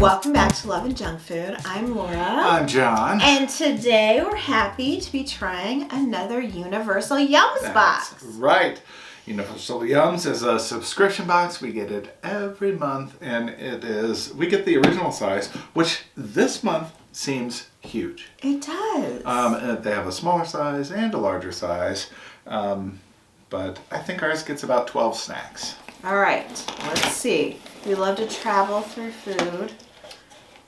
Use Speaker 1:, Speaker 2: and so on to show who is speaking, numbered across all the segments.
Speaker 1: Welcome back to Love and Junk Food. I'm Laura.
Speaker 2: I'm John.
Speaker 1: And today we're happy to be trying another Universal Yums box.
Speaker 2: That's right. Universal Yums is a subscription box. We get it every month, and we get the original size, which this month seems huge.
Speaker 1: It does.
Speaker 2: They have a smaller size and a larger size, but I think ours gets about 12 snacks.
Speaker 1: All right, let's see. We love to travel through food.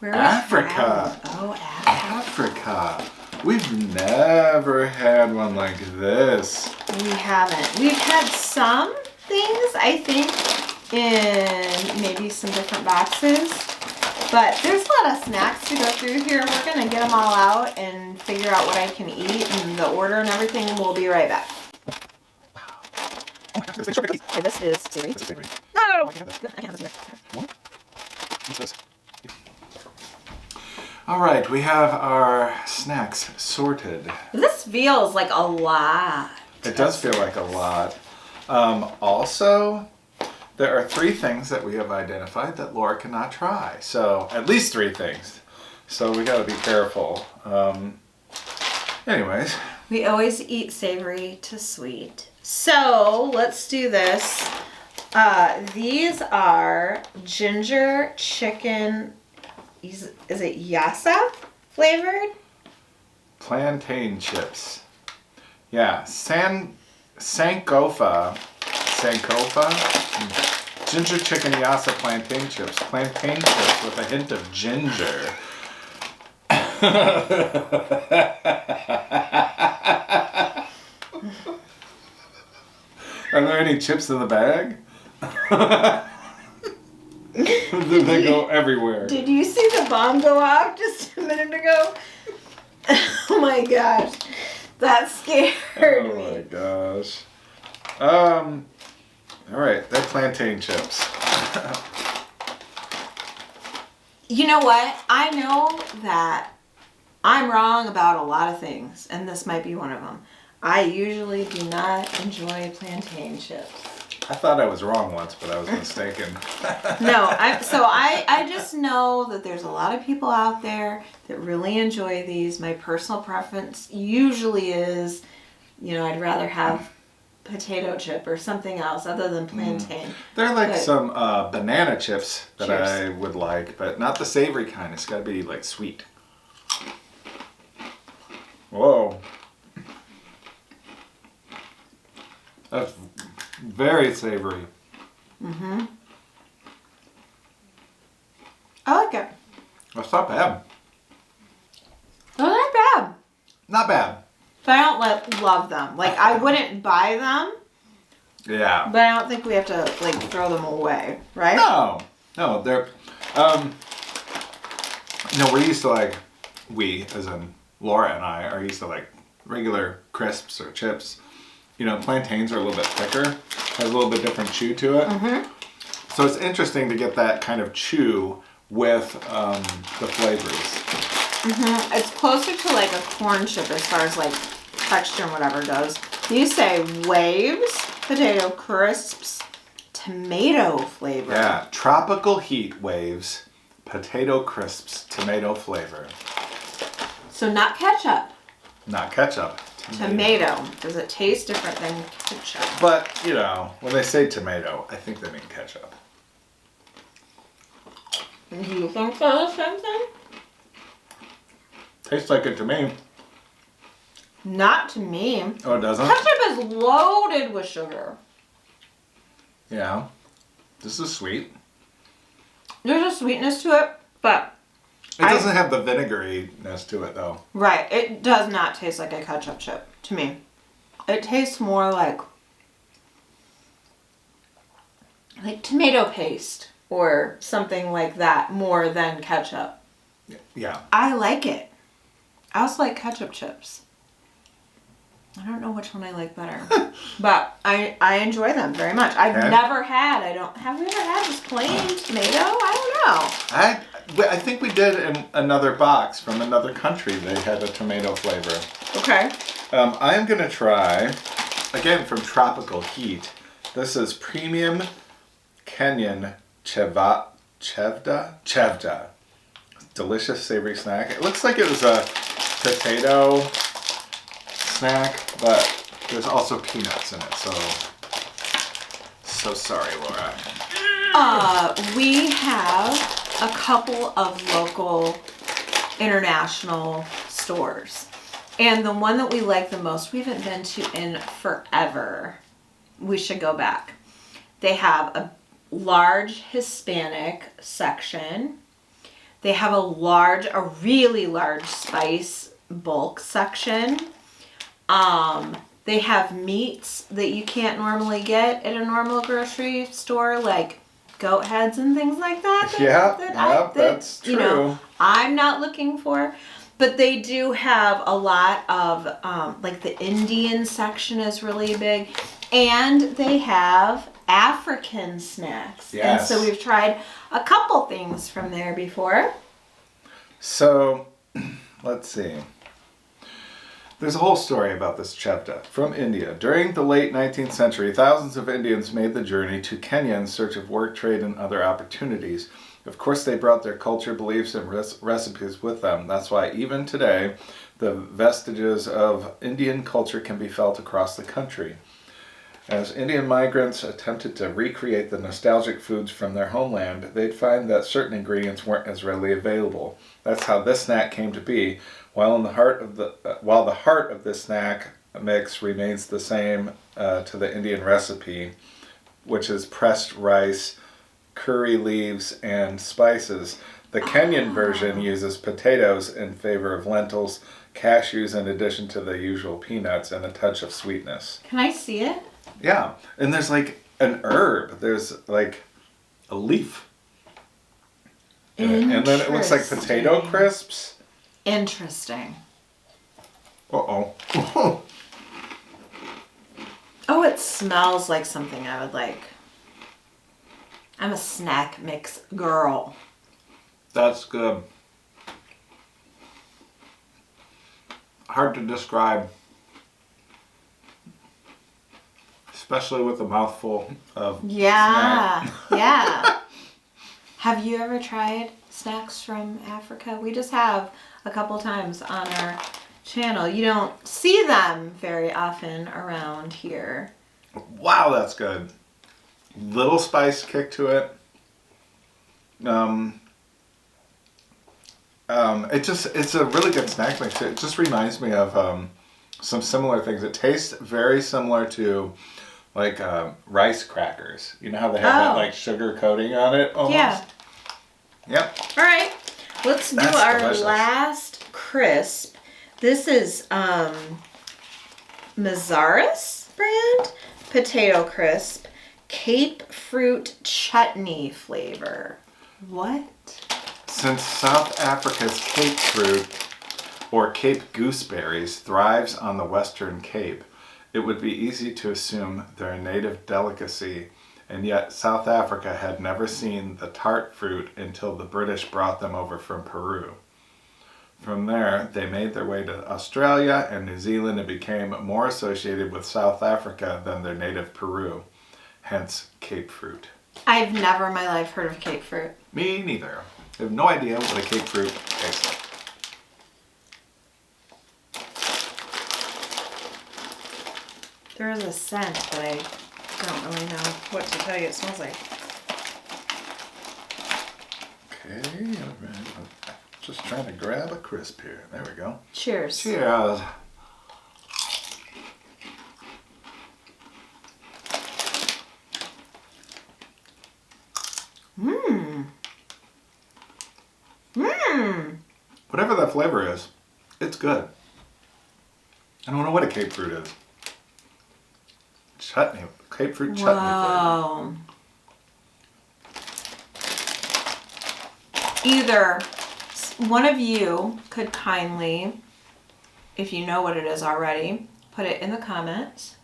Speaker 1: Where
Speaker 2: Africa.
Speaker 1: Oh,
Speaker 2: Africa. We've never had one like this.
Speaker 1: We haven't. We've had some things, I think, in maybe some different boxes. But there's a lot of snacks to go through here. We're going to get them all out and figure out what I can eat and the order and everything. And we'll be right back. Okay, this is Savory. No! I have this here.
Speaker 2: What? What's this? All right, we have our snacks sorted.
Speaker 1: This feels like a lot.
Speaker 2: It does feel like a lot. Also, there are 3 things that we have identified that Laura cannot try. So, at least 3 things. So we gotta be careful. Anyways.
Speaker 1: We always eat savory to sweet. So, let's do this. These are ginger chicken, is it yassa flavored?
Speaker 2: Plantain chips. Yeah, Sankofa, ginger chicken yassa plantain chips. Plantain chips with a hint of ginger. Are there any chips in the bag? They go everywhere.
Speaker 1: Did you see the bomb go off just a minute ago? Oh my gosh. That scared me.
Speaker 2: Oh my gosh. All right, they're plantain chips.
Speaker 1: You know what? I know that I'm wrong about a lot of things, and this might be one of them. I usually do not enjoy plantain chips.
Speaker 2: I thought I was wrong once, but I was mistaken.
Speaker 1: No, I just know that there's a lot of people out there that really enjoy these. My personal preference usually is, I'd rather have potato chip or something else other than plantain.
Speaker 2: They're like some banana chips that I would like, but not the savory kind. It's got to be like sweet. Whoa. That's very savory.
Speaker 1: Mm-hmm. I like it.
Speaker 2: That's not bad.
Speaker 1: Not bad.
Speaker 2: Not bad.
Speaker 1: But I don't love them. Like, I wouldn't buy them.
Speaker 2: Yeah.
Speaker 1: But I don't think we have to, throw them away, right?
Speaker 2: No, they're, we're used to we, as in Laura and I, are used to regular crisps or chips. Plantains are a little bit thicker, has a little bit different chew to it.
Speaker 1: Mm-hmm.
Speaker 2: So it's interesting to get that kind of chew with the flavors.
Speaker 1: Mm-hmm. It's closer to a corn chip as far as texture and whatever goes. These say waves, potato crisps, tomato flavor.
Speaker 2: Yeah, tropical heat waves, potato crisps, tomato flavor.
Speaker 1: So not ketchup.
Speaker 2: Not ketchup.
Speaker 1: Tomato. Does it taste different than ketchup?
Speaker 2: But, when they say tomato, I think they mean ketchup.
Speaker 1: Do you think they're the same thing?
Speaker 2: Tastes like it to me.
Speaker 1: Not to me.
Speaker 2: Oh, it doesn't?
Speaker 1: Ketchup is loaded with sugar.
Speaker 2: Yeah. This is sweet.
Speaker 1: There's a sweetness to it, but...
Speaker 2: It doesn't have the vinegaryness to it, though.
Speaker 1: Right. It does not taste like a ketchup chip to me. It tastes more like tomato paste or something like that more than ketchup.
Speaker 2: Yeah.
Speaker 1: I like it. I also like ketchup chips. I don't know which one I like better, but I enjoy them very much. Have we ever had just plain tomato? I don't know.
Speaker 2: I think we did in another box from another country. They had a tomato flavor.
Speaker 1: Okay.
Speaker 2: I am going to try, again from Tropical Heat. This is Premium Kenyan Chevda. delicious savory snack. It looks like it was a potato snack, but there's also peanuts in it, so sorry, Laura.
Speaker 1: We have a couple of local international stores. And the one that we like the most, we haven't been to in forever. We should go back. They have a large Hispanic section. They have a really large spice bulk section. They have meats that you can't normally get at a normal grocery store, like goat heads and things like that.
Speaker 2: That's true.
Speaker 1: You know, I'm not looking for. But they do have a lot of, like the Indian section is really big. And they have African snacks.
Speaker 2: Yes.
Speaker 1: And so we've tried a couple things from there before.
Speaker 2: So, let's see. There's a whole story about this chepta from India. During the late 19th century, thousands of Indians made the journey to Kenya in search of work, trade, and other opportunities. Of course, they brought their culture, beliefs, and recipes with them. That's why even today, the vestiges of Indian culture can be felt across the country. As Indian migrants attempted to recreate the nostalgic foods from their homeland, they'd find that certain ingredients weren't as readily available. That's how this snack came to be. While the heart of this snack mix remains the same to the Indian recipe, which is pressed rice, curry leaves, and spices. The Kenyan version uses potatoes in favor of lentils, cashews in addition to the usual peanuts, and a touch of sweetness.
Speaker 1: Can I see it?
Speaker 2: Yeah, and there's like an herb. There's like a leaf. And then it looks like potato crisps.
Speaker 1: Interesting.
Speaker 2: Uh-oh.
Speaker 1: Oh, it smells like something I would like. I'm a snack mix girl.
Speaker 2: That's good. Hard to describe. Especially with a mouthful of snack.
Speaker 1: Yeah. Have you ever tried snacks from Africa? We just have a couple times on our channel. You don't see them very often around here.
Speaker 2: Wow, that's good. Little spice kick to it. It's a really good snack mix. It just reminds me of some similar things. It tastes very similar to like rice crackers. You know how they have that like sugar coating on it almost?
Speaker 1: Yeah.
Speaker 2: Yep.
Speaker 1: All right. Let's do our last crisp. This is Mazzaris brand potato crisp Cape fruit chutney flavor. What?
Speaker 2: Since South Africa's Cape fruit or Cape gooseberries thrives on the Western Cape, it would be easy to assume they're a native delicacy, and yet South Africa had never seen the tart fruit until the British brought them over from Peru. From there, they made their way to Australia and New Zealand and became more associated with South Africa than their native Peru, hence Cape fruit.
Speaker 1: I've never in my life heard of Cape fruit.
Speaker 2: Me neither. I have no idea what a Cape fruit tastes like.
Speaker 1: There is a scent, but I don't really know what to tell you it smells like.
Speaker 2: Okay, I'm just trying to grab a crisp here. There we go.
Speaker 1: Cheers.
Speaker 2: Cheers. Whatever that flavor is, it's good. I don't know what a Cape fruit is. Chutney. Cape fruit chutney
Speaker 1: Wow. Either one of you could kindly, if you know what it is already, put it in the comments,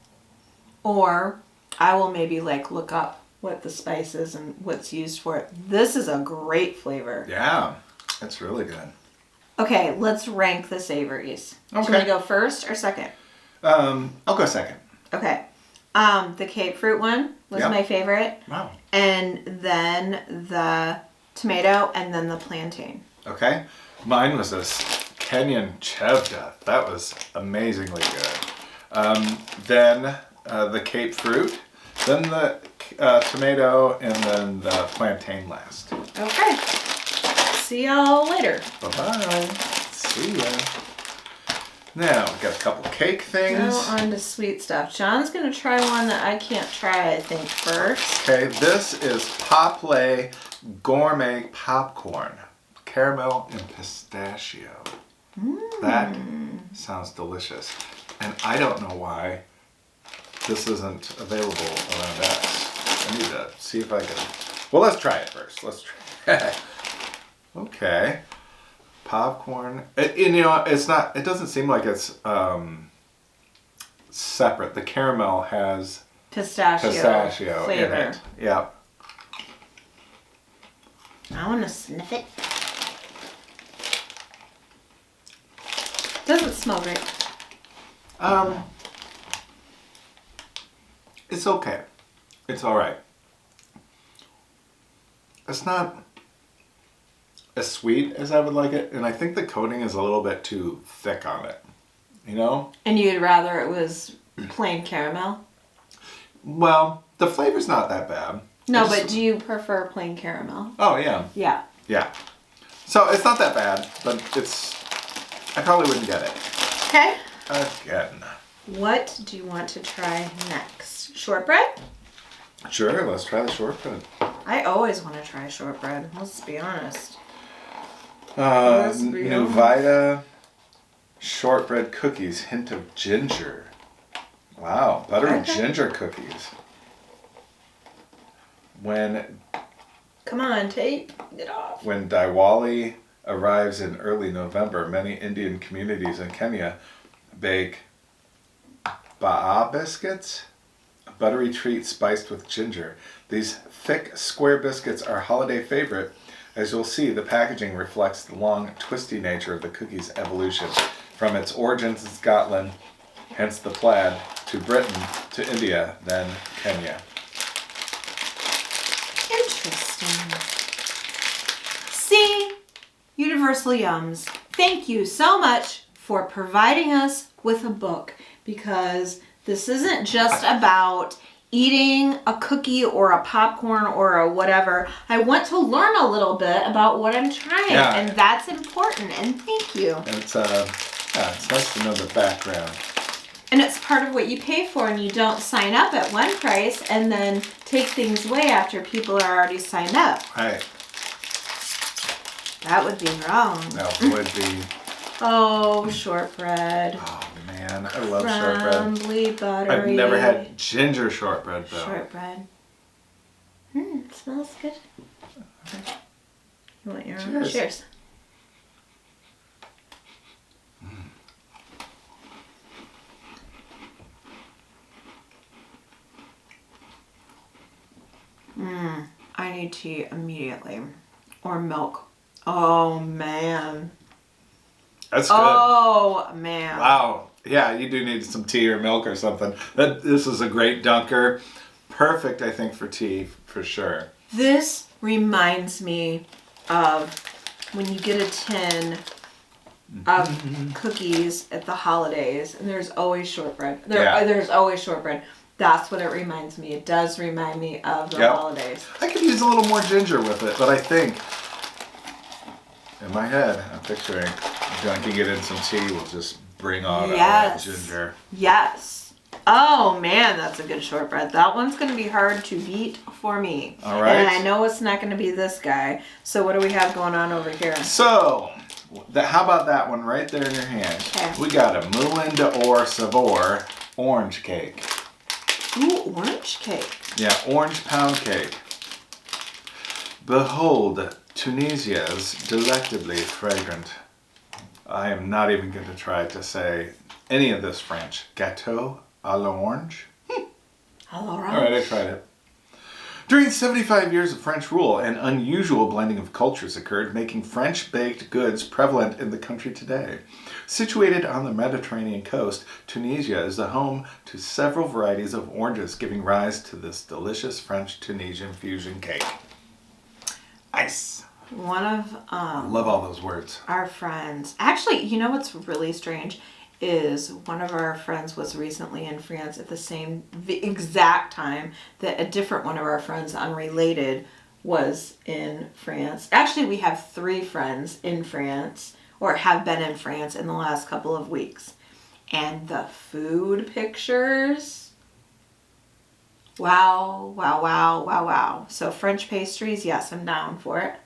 Speaker 1: or I will maybe like look up what the spice is and what's used for it. This is a great flavor.
Speaker 2: Yeah, it's really good.
Speaker 1: Okay, let's rank the savories.
Speaker 2: Okay.
Speaker 1: Should we go first or second?
Speaker 2: I'll go second.
Speaker 1: Okay. The Cape fruit one was my favorite.
Speaker 2: Wow.
Speaker 1: And then the tomato and then the plantain.
Speaker 2: Okay? Mine was this Kenyan chevda. That was amazingly good. Then the Cape fruit, then the tomato, and then the plantain last.
Speaker 1: Okay. See y'all later.
Speaker 2: Bye-bye. See ya. Now, we got a couple cake things.
Speaker 1: Now on to sweet stuff. John's going to try one that I can't try, I think, first.
Speaker 2: Okay, this is Poplay Gourmet Popcorn. Caramel and pistachio. That sounds delicious. And I don't know why this isn't available around us. I need to see if I can... Well, let's try it first. Let's try it. Okay. Popcorn. It's not... It doesn't seem like it's separate. The caramel has... Pistachio
Speaker 1: flavor.
Speaker 2: in it. Yeah.
Speaker 1: I want to sniff it. Doesn't smell great.
Speaker 2: It's okay. It's all right. It's not as sweet as I would like it, and I think the coating is a little bit too thick on it. You know?
Speaker 1: And you'd rather it was plain caramel?
Speaker 2: Well, the flavor's not that bad.
Speaker 1: No, but do you prefer plain caramel?
Speaker 2: Oh, yeah.
Speaker 1: Yeah.
Speaker 2: Yeah. So it's not that bad, but I probably wouldn't get it.
Speaker 1: Okay.
Speaker 2: Again.
Speaker 1: What do you want to try next? Shortbread?
Speaker 2: Sure, let's try the shortbread.
Speaker 1: I always want to try shortbread. Let's be honest. Let's be
Speaker 2: Nuvida shortbread cookies, hint of ginger. Wow, buttery ginger cookies.
Speaker 1: Come on, Tate. Get off.
Speaker 2: When Diwali arrives in early November, many Indian communities in Kenya bake baa biscuits, a buttery treat spiced with ginger. These thick, square biscuits are a holiday favorite. As you'll see, the packaging reflects the long, twisty nature of the cookie's evolution. From its origins in Scotland, hence the plaid, to Britain, to India, then Kenya.
Speaker 1: Interesting. See, Universal Yums, thank you so much for providing us with a book, because this isn't just about eating a cookie or a popcorn or a whatever. I want to learn a little bit about what I'm trying, and that's important, and thank you.
Speaker 2: It's nice to know the background.
Speaker 1: And it's part of what you pay for, and you don't sign up at one price and then take things away after people are already signed up.
Speaker 2: Right.
Speaker 1: That would be wrong.
Speaker 2: That would be.
Speaker 1: Oh, shortbread.
Speaker 2: Oh man, I love shortbread.
Speaker 1: Crumbly, buttery.
Speaker 2: I've never had ginger shortbread though.
Speaker 1: Shortbread. It smells good. You want your own?
Speaker 2: Cheers.
Speaker 1: Cheers. I need tea immediately. Or milk. Oh, man.
Speaker 2: That's good.
Speaker 1: Oh, man.
Speaker 2: Wow. Yeah, you do need some tea or milk or something. This is a great dunker. Perfect, I think, for tea, for sure.
Speaker 1: This reminds me of when you get a tin of cookies at the holidays, and there's always shortbread. There's always shortbread. That's what it reminds me. It does remind me of the holidays. I
Speaker 2: could use a little more ginger with it, but I think, in my head, I'm picturing dunking it in some tea will just bring on that ginger.
Speaker 1: Yes. Oh, man, that's a good shortbread. That one's going to be hard to beat for me.
Speaker 2: All right.
Speaker 1: And I know it's not going to be this guy. So what do we have going on over here?
Speaker 2: So, how about that one right there in your hand?
Speaker 1: Okay.
Speaker 2: We got a Moulin d'Or Savory orange cake.
Speaker 1: Ooh, orange cake.
Speaker 2: Yeah, orange pound cake. Behold, Tunisia's delectably fragrant. I am not even going to try to say any of this French. Gâteau à l'orange.
Speaker 1: All
Speaker 2: All right, I tried it. During 75 years of French rule, an unusual blending of cultures occurred, making French-baked goods prevalent in the country today. Situated on the Mediterranean coast, Tunisia is the home to several varieties of oranges, giving rise to this delicious French-Tunisian fusion cake. Nice.
Speaker 1: One of
Speaker 2: I love all those words.
Speaker 1: our friends. Actually, you know what's really strange is one of our friends was recently in France at the exact time that a different one of our friends, unrelated, was in France. Actually, we have 3 friends in France or have been in France in the last couple of weeks. And the food pictures. Wow, wow, wow, wow, wow. So French pastries, yes, I'm down for it.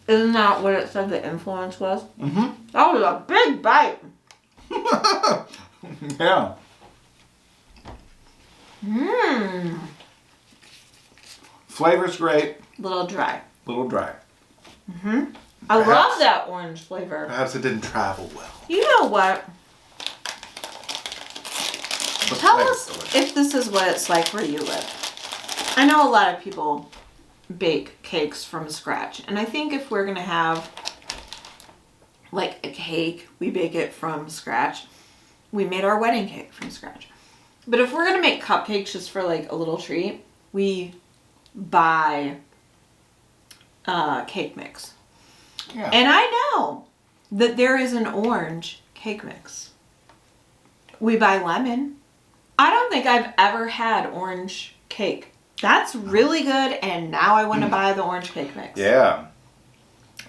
Speaker 1: Isn't that what it said the influence was?
Speaker 2: Mm-hmm.
Speaker 1: That was a big bite.
Speaker 2: Yeah.
Speaker 1: Mmm.
Speaker 2: Flavor's great.
Speaker 1: Little dry.
Speaker 2: Little dry.
Speaker 1: Mm-hmm. I love that orange flavor.
Speaker 2: Perhaps it didn't travel well.
Speaker 1: You know what?
Speaker 2: But
Speaker 1: Tell
Speaker 2: flavor's
Speaker 1: us
Speaker 2: delicious.
Speaker 1: if this is what it's like where you live. I know a lot of people bake cakes from scratch. And I think if we're going to have like a cake, we bake it from scratch. We made our wedding cake from scratch. But if we're going to make cupcakes just for like a little treat, we buy cake mix.
Speaker 2: Yeah.
Speaker 1: And I know that there is an orange cake mix. We buy lemon. I don't think I've ever had orange cake. That's really good, and now I want to buy the orange cake mix.
Speaker 2: Yeah.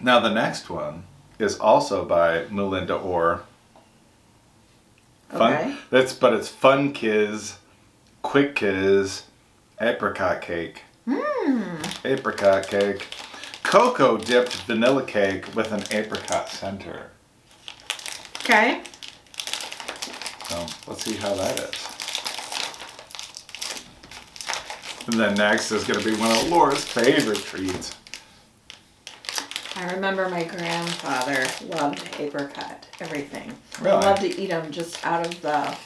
Speaker 2: Now the next one is also by Melinda Orr.
Speaker 1: Okay.
Speaker 2: But it's Fun Kiz, Quick Kiz, apricot cake. Apricot cake. Cocoa dipped vanilla cake with an apricot center.
Speaker 1: Okay.
Speaker 2: So let's see how that is. And then next is going to be one of Laura's favorite treats.
Speaker 1: I remember my grandfather loved apricot, everything.
Speaker 2: Really?
Speaker 1: Loved to eat them just out of the...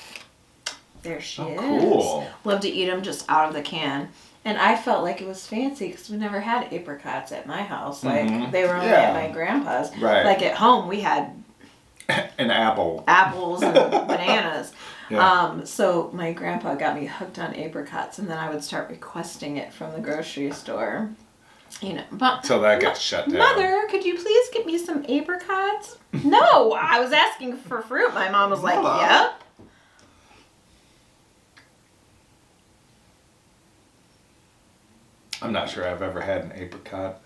Speaker 1: There she is.
Speaker 2: Cool.
Speaker 1: Loved to eat them just out of the can. And I felt like it was fancy because we never had apricots at my house. Like, they were only at my grandpa's.
Speaker 2: Right.
Speaker 1: Like, at home, we had
Speaker 2: An apple.
Speaker 1: apples and bananas.
Speaker 2: Yeah.
Speaker 1: So my grandpa got me hooked on apricots, and then I would start requesting it from the grocery store. You know, but
Speaker 2: So that gets shut down.
Speaker 1: Mother, could you please get me some apricots? No, I was asking for fruit. My mom was like,
Speaker 2: Hello.
Speaker 1: yep.
Speaker 2: I'm not sure I've ever had an apricot.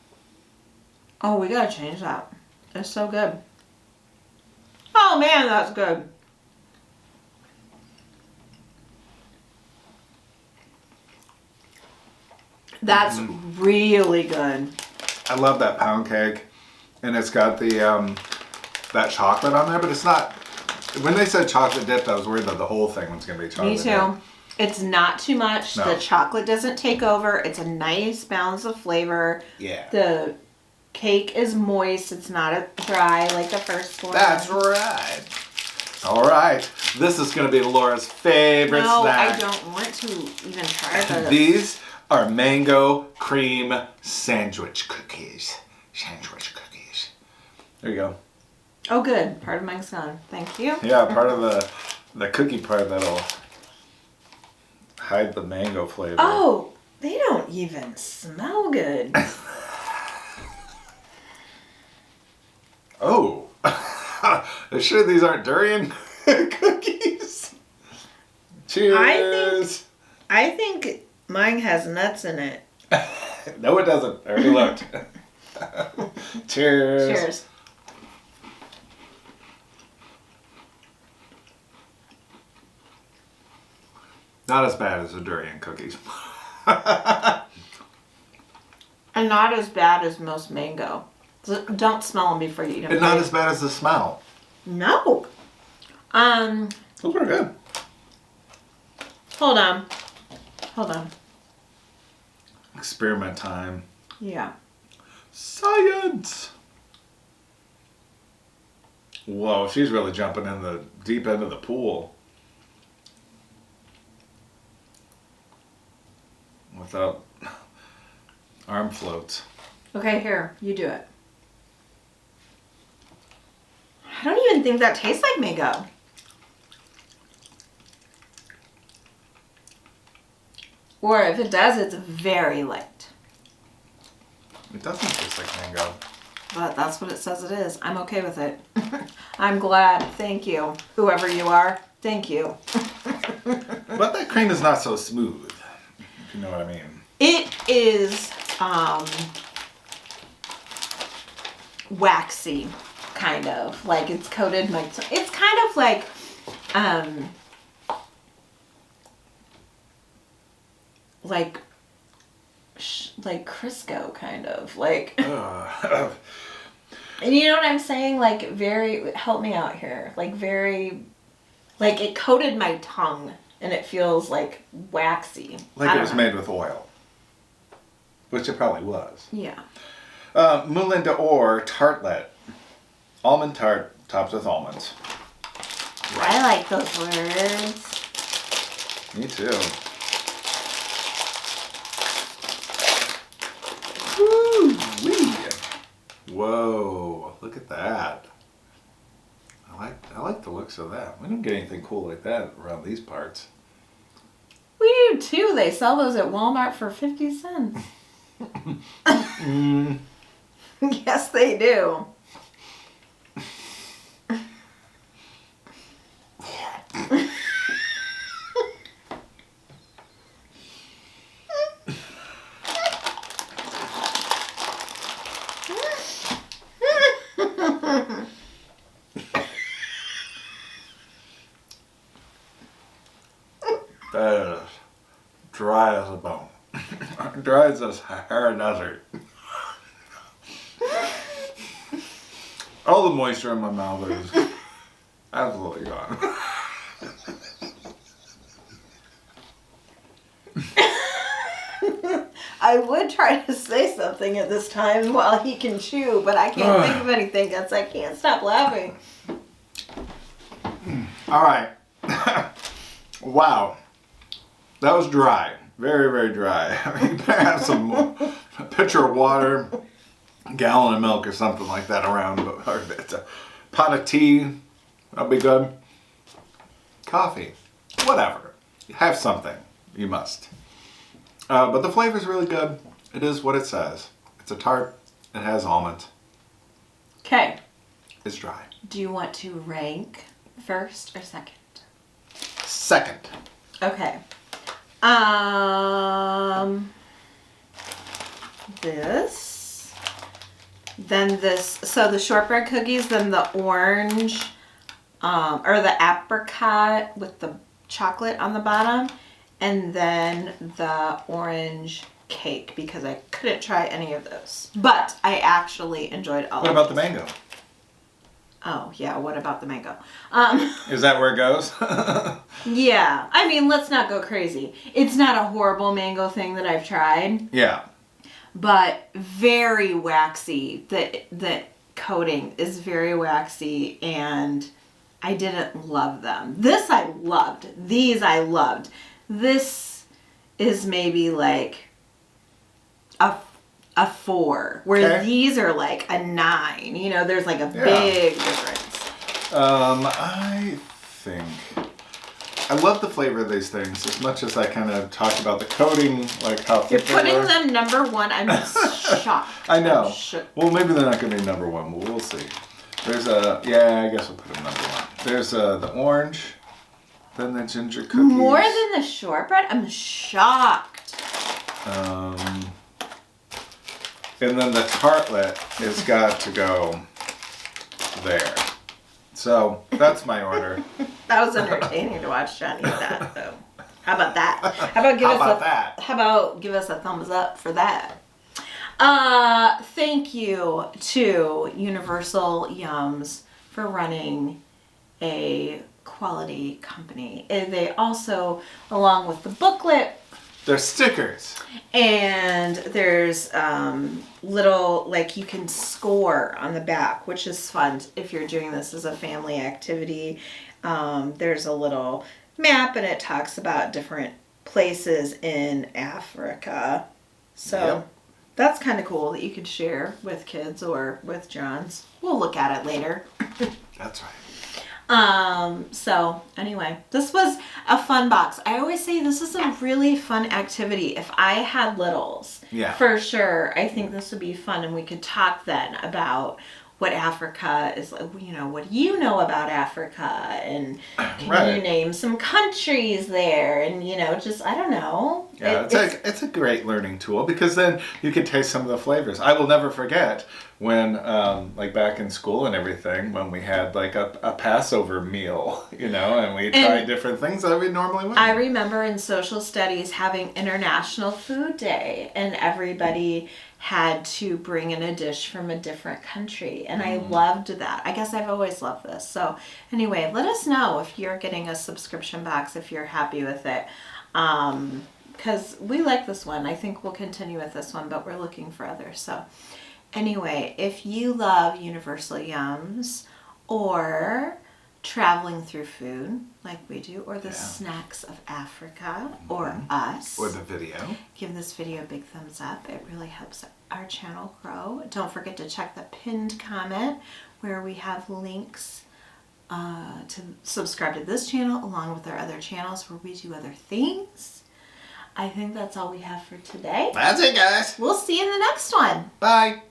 Speaker 1: Oh, we gotta change that. It's so good. Oh man, that's good. That's really good.
Speaker 2: I love that pound cake, and it's got the that chocolate on there, but it's not. When they said chocolate dipped, I was worried that the whole thing was gonna be chocolate.
Speaker 1: Me too.
Speaker 2: dipped.
Speaker 1: It's not too much.
Speaker 2: No.
Speaker 1: The chocolate doesn't take over. It's a nice balance of flavor.
Speaker 2: Yeah.
Speaker 1: The cake is moist. It's not dry like the first one.
Speaker 2: That's right. All right. This is gonna be Laura's favorite
Speaker 1: No,
Speaker 2: snack.
Speaker 1: I don't want to even try this.
Speaker 2: These are mango cream sandwich cookies. Sandwich cookies. There you go.
Speaker 1: Oh, good. Part of mine's gone. Thank you.
Speaker 2: Yeah, part of the cookie part that'll hide the mango flavor.
Speaker 1: Oh, they don't even smell good.
Speaker 2: Oh. Are sure these aren't durian cookies? Cheers.
Speaker 1: I think mine has nuts in it.
Speaker 2: No, it doesn't. I already looked. Cheers.
Speaker 1: Cheers.
Speaker 2: Not as bad as the durian cookies.
Speaker 1: And not as bad as most mango. So don't smell them before you eat them.
Speaker 2: And not as bad as the smell.
Speaker 1: No.
Speaker 2: Those are good.
Speaker 1: Hold on. Hold on.
Speaker 2: Experiment time.
Speaker 1: Yeah.
Speaker 2: Science! Whoa, she's really jumping in the deep end of the pool. Without arm floats.
Speaker 1: Okay, here. You do it. I don't even think that tastes like mango. Or if it does, it's very light.
Speaker 2: It doesn't taste like mango.
Speaker 1: But that's what it says it is. I'm okay with it. I'm glad. Thank you. Whoever you are, thank you.
Speaker 2: But that cream is not so smooth, if you know what I mean.
Speaker 1: It is waxy, kind of. Like it's coated my it's kind of like like Crisco, kind of. Like and you know what I'm saying? Like very, help me out here. Like very, like it coated my tongue and it feels like waxy.
Speaker 2: Like it was made with oil. Which it probably was.
Speaker 1: Yeah.
Speaker 2: Moulin d'Or tartlet. Almond tart topped with almonds.
Speaker 1: I like those words.
Speaker 2: Me too. Woo-wee. Whoa, look at that. I like the looks of that. We don't get anything cool like that around these parts.
Speaker 1: We do too. They sell those at Walmart for 50 cents. Yes, they do.
Speaker 2: That is dry as a bone. Dry as a Sahara desert. All the moisture in my mouth is absolutely gone.
Speaker 1: I would try to say something at this time while he can chew, but I can't think of anything else. I can't stop laughing.
Speaker 2: All right. Wow. That was dry. Very, very dry. You better have a pitcher of water, a gallon of milk or something like that around. Or it's a pot of tea. That'll be good. Coffee. Whatever. Have something. You must. But the flavor's really good. It is what it says. It's a tart. It has almonds.
Speaker 1: Okay.
Speaker 2: It's dry.
Speaker 1: Do you want to rank first or second?
Speaker 2: Second.
Speaker 1: Okay. This. Then this. So the shortbread cookies, then the orange, or the apricot with the chocolate on the bottom, and then the orange cake, because I couldn't try any of those. But I actually enjoyed all of them.
Speaker 2: What about the mango?
Speaker 1: Oh, yeah, what about the mango?
Speaker 2: Is that where it goes?
Speaker 1: Yeah, I mean, let's not go crazy. It's not a horrible mango thing that I've tried.
Speaker 2: Yeah.
Speaker 1: But very waxy. The coating is very waxy, and I didn't love them. This I loved. These I loved. This is maybe like a 4, where
Speaker 2: Okay.
Speaker 1: these are like a 9. You know, there's like a big difference.
Speaker 2: I think I love the flavor of these things as much as I kind of talked about the coating, like how
Speaker 1: You're
Speaker 2: thick they
Speaker 1: putting
Speaker 2: were.
Speaker 1: them number 1. I'm shocked.
Speaker 2: I know.
Speaker 1: I'm shook.
Speaker 2: Well, maybe they're not going to be number 1. But we'll see. There's I guess we'll put them number 1. There's the orange, then the ginger cookies.
Speaker 1: More than the shortbread? I'm shocked.
Speaker 2: And then the tartlet has got to go there. So that's my order.
Speaker 1: That was entertaining to watch John eat that, though. How about that? How about give us a thumbs up for that? Thank you to Universal Yums for running a quality company. And they also, along with the booklet,
Speaker 2: They're stickers.
Speaker 1: and there's little, like, you can score on the back, which is fun if you're doing this as a family activity. There's a little map, and it talks about different places in Africa. So
Speaker 2: Yep.
Speaker 1: that's kind of cool that you could share with kids or with John's. We'll look at it later.
Speaker 2: That's right.
Speaker 1: So anyway, this was a fun box. I always say this is a really fun activity. If I had littles,
Speaker 2: Yeah.
Speaker 1: for sure, I think this would be fun, and we could talk then about what Africa is like. You know, what do you know about Africa, and can you name some countries there, and you know, just I don't know.
Speaker 2: Yeah, it's a great learning tool because then you can taste some of the flavors. I will never forget when, like back in school and everything, when we had like a Passover meal, you know, and we tried different things that we normally wouldn't.
Speaker 1: I remember in social studies having International Food Day, and everybody had to bring in a dish from a different country, and I loved that. I guess I've always loved this. So anyway, let us know if you're getting a subscription box, if you're happy with it. Because we like this one. I think we'll continue with this one, but we're looking for others. So anyway, if you love Universal Yums or traveling through food like we do, or the snacks of Africa, or us,
Speaker 2: or the video,
Speaker 1: give this video a big thumbs up. It really helps our channel grow. Don't forget to check the pinned comment where we have links to subscribe to this channel along with our other channels where we do other things. I think that's all we have for today.
Speaker 2: That's it, guys.
Speaker 1: We'll see you in the next one.
Speaker 2: Bye.